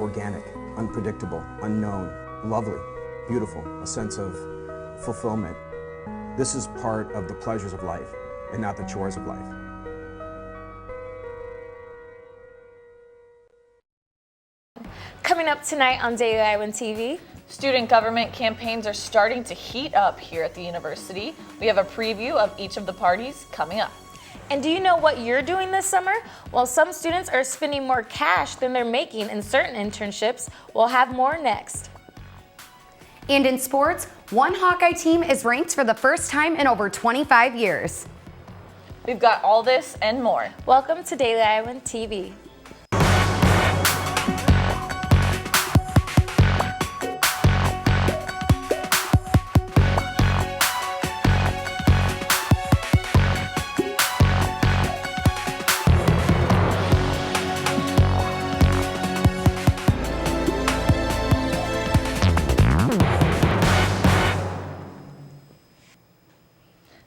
organic, unpredictable, unknown, lovely, beautiful, a sense of fulfillment. This is part of the pleasures of life and not the chores of life. Coming up tonight on Daily Iowan TV. Student government campaigns are starting to heat up here at the university. We have a preview of each of the parties coming up. And do you know what you're doing this summer? Well, some students are spending more cash than they're making in certain internships. We'll have more next. And in sports, one Hawkeye team is ranked for the first time in over 25 years. We've got all this and more. Welcome to Daily Iowan TV.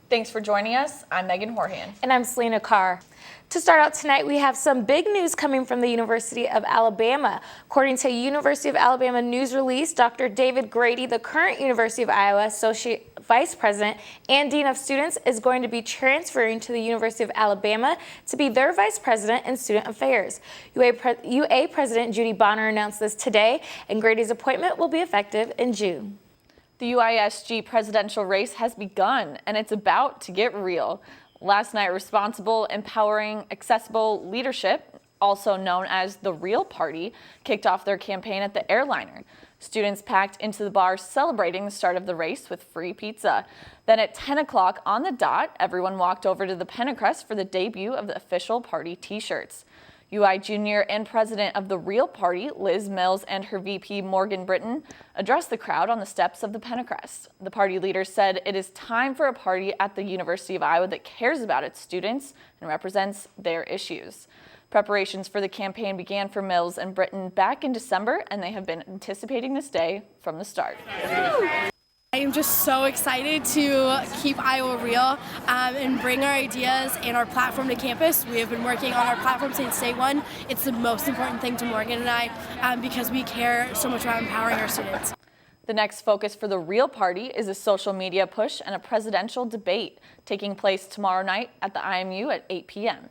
Thanks for joining us. I'm Megan Horhan. And I'm Selena Carr. To start out tonight, we have some big news coming from the University of Alabama. According to a University of Alabama news release, Dr. David Grady, the current University of Iowa Associate Vice President and Dean of Students, is going to be transferring to the University of Alabama to be their Vice President in Student Affairs. UA President Judy Bonner announced this today, and Grady's appointment will be effective in June. The UISG presidential race has begun, and it's about to get real. Last night, Responsible, Empowering, Accessible Leadership, also known as the Real Party, kicked off their campaign at the airliner. Students packed into the bar celebrating the start of the race with free pizza. Then at 10 o'clock on the dot, everyone walked over to the Pentacrest for the debut of the official party t-shirts. UI Junior and President of the Real Party, Liz Mills, and her VP, Morgan Britton, addressed the crowd on the steps of the Pentacrest. The party leader said it is time for a party at the University of Iowa that cares about its students and represents their issues. Preparations for the campaign began for Mills and Britton back in December, and they have been anticipating this day from the start. I am just so excited to keep Iowa real and bring our ideas and our platform to campus. We have been working on our platform since day one. It's the most important thing to Morgan and I because we care so much about empowering our students. The next focus for the Real Party is a social media push and a presidential debate taking place tomorrow night at the IMU at 8 p.m.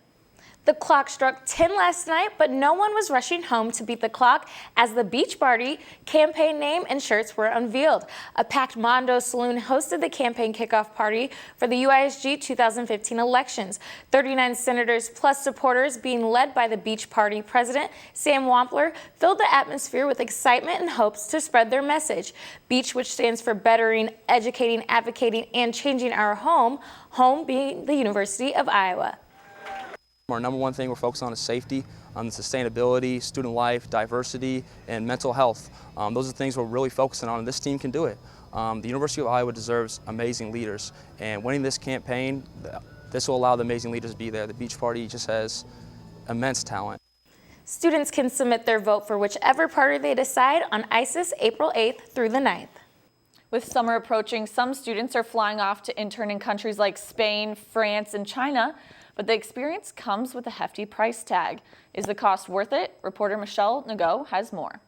The clock struck 10 last night, but no one was rushing home to beat the clock as the Beach Party campaign name and shirts were unveiled. A packed Mondo Saloon hosted the campaign kickoff party for the UISG 2015 elections. 39 senators plus supporters being led by the Beach Party president, Sam Wampler, filled the atmosphere with excitement and hopes to spread their message. Beach, which stands for bettering, educating, advocating, and changing our home, home being the University of Iowa. Our number one thing we're focused on is safety, sustainability, student life, diversity, and mental health. Those are the things we're really focusing on, and this team can do it. The University of Iowa deserves amazing leaders, and winning this campaign, this will allow the amazing leaders to be there. The Beach Party just has immense talent. Students can submit their vote for whichever party they decide on ISIS April 8th through the 9th. With summer approaching, some students are flying off to intern in countries like Spain, France, and China. But the experience comes with a hefty price tag. Is the cost worth it? Reporter Michelle Nago has more.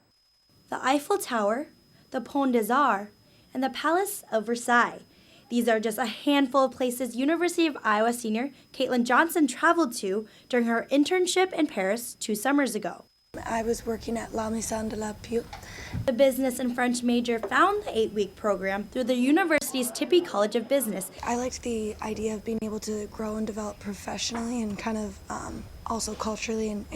The Eiffel Tower, the Pont des Arts, and the Palace of Versailles. These are just a handful of places University of Iowa senior Caitlin Johnson traveled to during her internship in Paris 2 summers ago. I was working at La Maison de la Pute. The business and French major found the 8-week program through the university's Tippie College of Business. I liked the idea of being able to grow and develop professionally and kind of also culturally and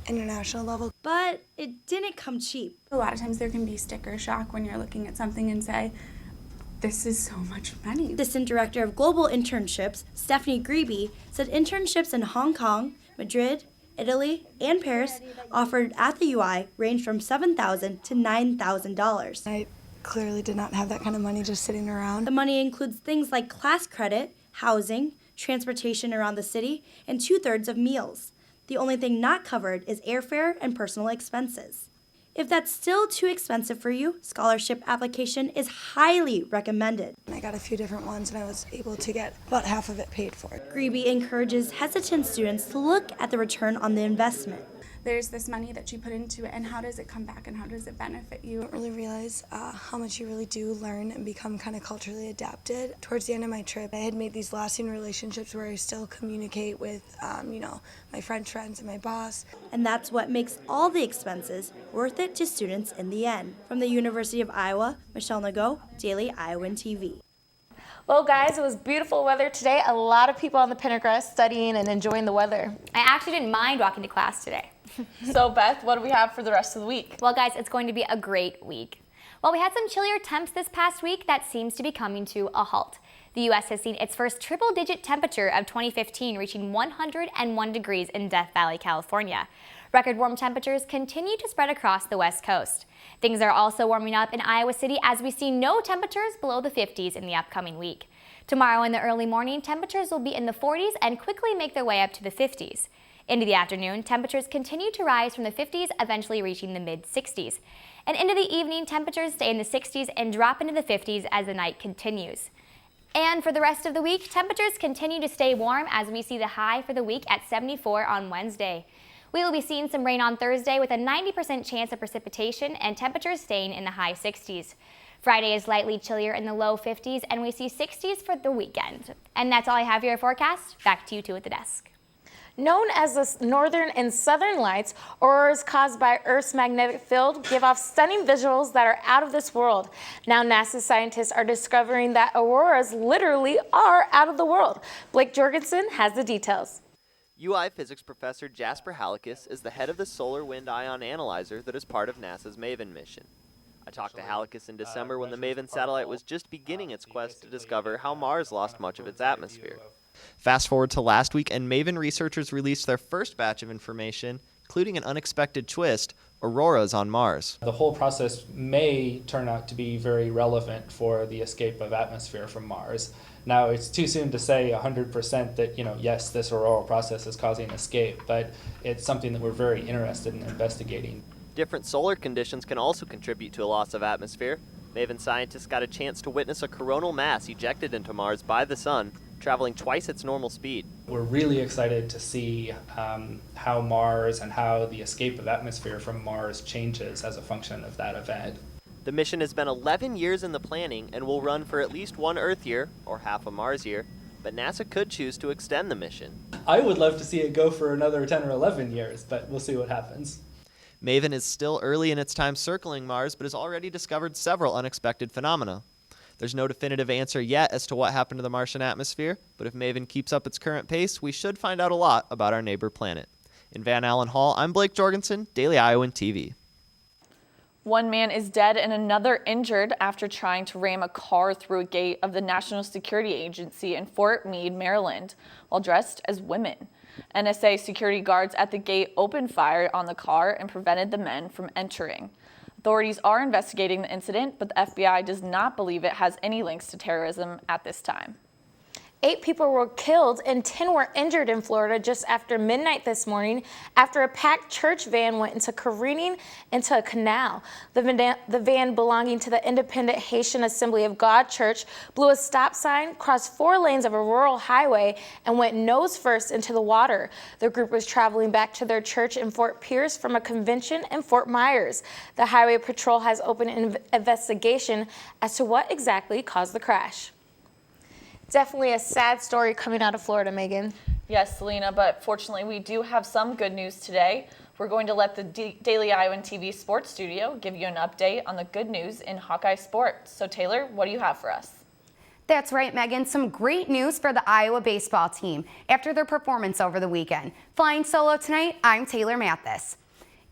international level. But it didn't come cheap. A lot of times there can be sticker shock when you're looking at something and say, this is so much money. Assistant Director of Global Internships, Stephanie Grebe, said internships in Hong Kong, Madrid, Italy, and Paris offered at the UI range from $7,000 to $9,000. I clearly did not have that kind of money just sitting around. The money includes things like class credit, housing, transportation around the city, and 2/3 of meals. The only thing not covered is airfare and personal expenses. If that's still too expensive for you, scholarship application is highly recommended. I got a few different ones and I was able to get about half of it paid for. Grebe encourages hesitant students to look at the return on the investment. there's this money that you put into it, and how does it come back and how does it benefit you? I don't really realize how much you really do learn and become kind of culturally adapted. Towards the end of my trip, I had made these lasting relationships where I still communicate with, my French friends and my boss. And that's what makes all the expenses worth it to students in the end. From the University of Iowa, Michelle Nago, Daily Iowan TV. Well, guys, it was beautiful weather today. A lot of people on the Pendergrass studying and enjoying the weather. I actually didn't mind walking to class today. So, Beth, what do we have for the rest of the week? Well, guys, it's going to be a great week. Well, we had some chillier temps this past week that seems to be coming to a halt. The U.S. has seen its first triple-digit temperature of 2015, reaching 101 degrees in Death Valley, California. Record warm temperatures continue to spread across the West Coast. Things are also warming up in Iowa City as we see no temperatures below the 50s in the upcoming week. Tomorrow in the early morning, temperatures will be in the 40s and quickly make their way up to the 50s. Into the afternoon, temperatures continue to rise from the 50s, eventually reaching the mid-60s. And into the evening, temperatures stay in the 60s and drop into the 50s as the night continues. And for the rest of the week, temperatures continue to stay warm as we see the high for the week at 74 on Wednesday. We will be seeing some rain on Thursday with a 90% chance of precipitation and temperatures staying in the high 60s. Friday is slightly chillier in the low 50s and we see 60s for the weekend. And that's all I have for your forecast. Back to you two at the desk. Known as the northern and southern lights, auroras caused by Earth's magnetic field give off stunning visuals that are out of this world. Now NASA scientists are discovering that auroras literally are out of the world. Blake Jorgensen has the details. UI physics professor Jasper Halakis is the head of the Solar Wind Ion Analyzer that is part of NASA's MAVEN mission. I talked to Halakis in December when the MAVEN satellite was just beginning its quest to discover how Mars lost much of its atmosphere. Fast forward to last week, and MAVEN researchers released their first batch of information, including an unexpected twist: auroras on Mars. The whole process may turn out to be very relevant for the escape of atmosphere from Mars. Now, it's too soon to say 100% that, yes, this auroral process is causing escape, but it's something that we're very interested in investigating. Different solar conditions can also contribute to a loss of atmosphere. MAVEN scientists got a chance to witness a coronal mass ejected into Mars by the sun, traveling twice its normal speed. We're really excited to see how Mars and how the escape of atmosphere from Mars changes as a function of that event. The mission has been 11 years in the planning and will run for at least one Earth year, or half a Mars year, but NASA could choose to extend the mission. I would love to see it go for another 10 or 11 years, but we'll see what happens. MAVEN is still early in its time circling Mars, but has already discovered several unexpected phenomena. There's no definitive answer yet as to what happened to the Martian atmosphere, but if MAVEN keeps up its current pace, we should find out a lot about our neighbor planet. In Van Allen Hall, I'm Blake Jorgensen, Daily Iowan TV. One man is dead and another injured after trying to ram a car through a gate of the National Security Agency in Fort Meade, Maryland, while dressed as women. NSA security guards at the gate opened fire on the car and prevented the men from entering. Authorities are investigating the incident, but the FBI does not believe it has any links to terrorism at this time. 8 people were killed and 10 were injured in Florida just after midnight this morning after a packed church van went into careening into a canal. The van belonging to the Independent Haitian Assembly of God Church blew a stop sign, crossed 4 lanes of a rural highway, and went nose first into the water. The group was traveling back to their church in Fort Pierce from a convention in Fort Myers. The Highway Patrol has opened an investigation as to what exactly caused the crash. Definitely a sad story coming out of Florida, Megan. Yes, Selena, but fortunately we do have some good news today. We're going to let the Daily Iowan TV Sports Studio give you an update on the good news in Hawkeye sports. So Taylor, what do you have for us? That's right, Megan. Some great news for the Iowa baseball team after their performance over the weekend. Flying solo tonight, I'm Taylor Mathis.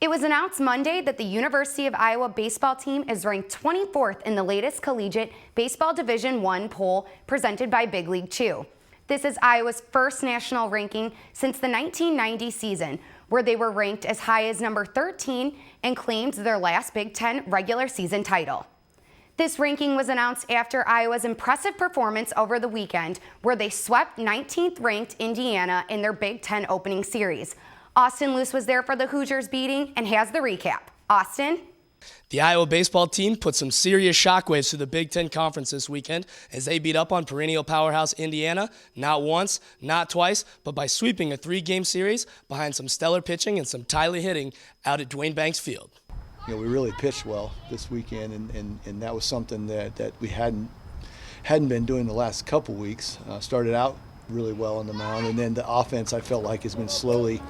It was announced Monday that the University of Iowa baseball team is ranked 24th in the latest Collegiate Baseball Division I poll presented by Big League Chew. This is Iowa's first national ranking since the 1990 season, where they were ranked as high as number 13 and claimed their last Big Ten regular season title. This ranking was announced after Iowa's impressive performance over the weekend, where they swept 19th ranked Indiana in their Big Ten opening series. Austin Luce was there for the Hoosiers beating and has the recap. Austin? The Iowa baseball team put some serious shockwaves through the Big Ten Conference this weekend as they beat up on perennial powerhouse Indiana, not once, not twice, but by sweeping a 3-game series behind some stellar pitching and some timely hitting out at Dwayne Banks Field. We really pitched well this weekend, and that was something that we hadn't been doing the last couple weeks. Started out really well on the mound, and then the offense I felt like has been slowly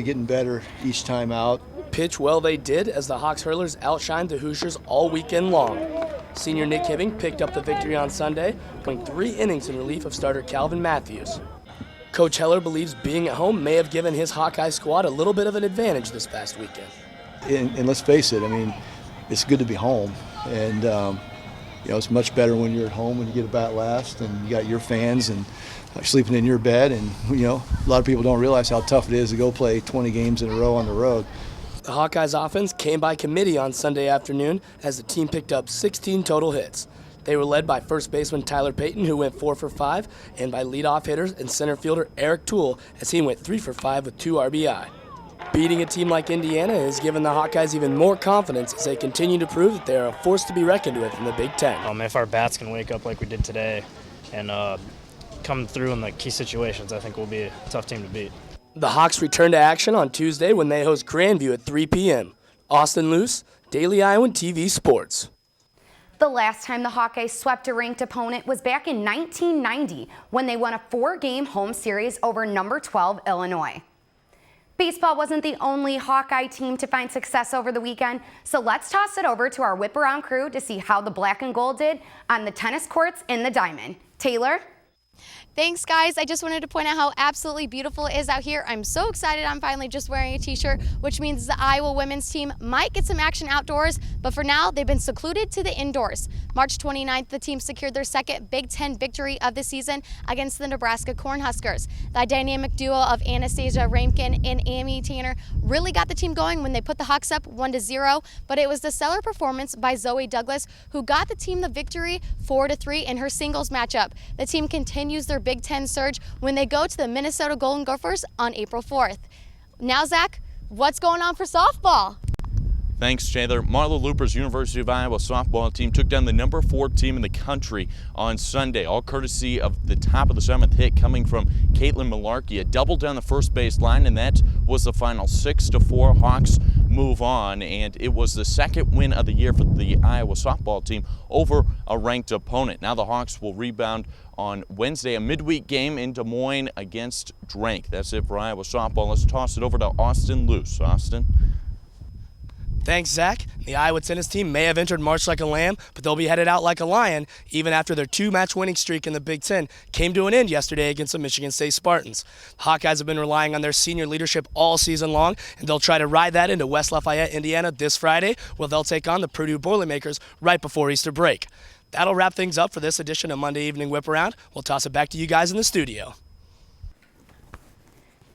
getting better each time out. Pitch well they did as the Hawks hurlers outshined the Hoosiers all weekend long. Senior Nick Hibbing picked up the victory on Sunday, going 3 innings in relief of starter Calvin Matthews. Coach Heller believes being at home may have given his Hawkeye squad a little bit of an advantage this past weekend. And let's face it, I mean, it's good to be home, and it's much better when you're at home when you get a bat last and you got your fans and sleeping in your bed, and a lot of people don't realize how tough it is to go play 20 games in a row on the road. The Hawkeyes offense came by committee on Sunday afternoon as the team picked up 16 total hits. They were led by first baseman Tyler Payton, who went 4 for 5, and by leadoff hitters and center fielder Eric Toole, as he went 3 for 5 with 2 RBI. Beating a team like Indiana has given the Hawkeyes even more confidence as they continue to prove that they are a force to be reckoned with in the Big Ten. If our bats can wake up like we did today and come through in the key situations, I think we'll be a tough team to beat. The Hawks return to action on Tuesday when they host Grandview at 3 p.m. Austin Luce, Daily Iowan TV Sports. The last time the Hawkeyes swept a ranked opponent was back in 1990 when they won a 4-game home series over number 12 Illinois. Baseball wasn't the only Hawkeye team to find success over the weekend, so let's toss it over to our Whip Around crew to see how the black and gold did on the tennis courts in the Diamond. Taylor? Thanks, guys. I just wanted to point out how absolutely beautiful it is out here. I'm so excited I'm finally just wearing a t-shirt, which means the Iowa women's team might get some action outdoors, but for now, they've been secluded to the indoors. March 29th, the team secured their second Big Ten victory of the season against the Nebraska Cornhuskers. The dynamic duo of Anastasia Ramkin and Amy Tanner really got the team going when they put the Hawks up 1-0, but it was the stellar performance by Zoe Douglas who got the team the victory 4-3 in her singles matchup. The team continues their Big Ten surge when they go to the Minnesota Golden Gophers on April 4th. Now, Zach, what's going on for softball? Thanks, Taylor. Marla Luper's University of Iowa softball team took down the number 4 team in the country on Sunday, all courtesy of the top of the 7th hit coming from Caitlin Malarkey. A double down the first base line, and that was the final 6-4. Hawks move on, and it was the second win of the year for the Iowa softball team over a ranked opponent. Now the Hawks will rebound on Wednesday, a midweek game in Des Moines against Drake. That's it for Iowa softball. Let's toss it over to Austin Luce. Austin? Thanks, Zach. The Iowa tennis team may have entered March like a lamb, but they'll be headed out like a lion, even after their 2-match winning streak in the Big Ten came to an end yesterday against the Michigan State Spartans. The Hawkeyes have been relying on their senior leadership all season long, and they'll try to ride that into West Lafayette, Indiana this Friday, where they'll take on the Purdue Boilermakers right before Easter break. That'll wrap things up for this edition of Monday Evening Whip Around. We'll toss it back to you guys in the studio.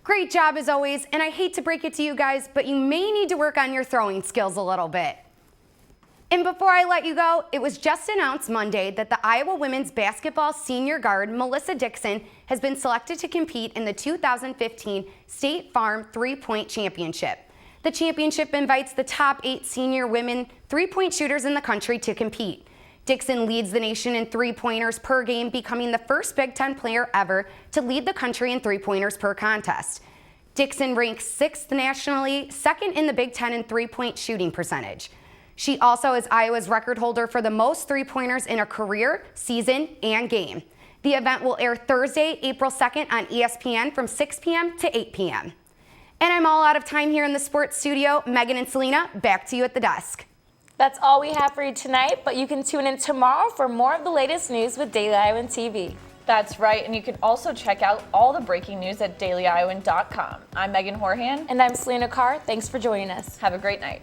Great job as always, and I hate to break it to you guys, but you may need to work on your throwing skills a little bit. And before I let you go, it was just announced Monday that the Iowa women's basketball senior guard, Melissa Dixon, has been selected to compete in the 2015 State Farm 3-Point Championship. The championship invites the top 8 senior women 3-point shooters in the country to compete. Dixon leads the nation in 3-pointers per game, becoming the first Big Ten player ever to lead the country in 3-pointers per contest. Dixon ranks 6th nationally, 2nd in the Big Ten in 3-point shooting percentage. She also is Iowa's record holder for the most 3-pointers in a career, season, and game. The event will air Thursday, April 2nd on ESPN from 6 p.m. to 8 p.m. And I'm all out of time here in the sports studio. Megan and Selena, back to you at the desk. That's all we have for you tonight, but you can tune in tomorrow for more of the latest news with Daily Iowan TV. That's right, and you can also check out all the breaking news at dailyiowan.com. I'm Megan Horhan. And I'm Selena Carr. Thanks for joining us. Have a great night.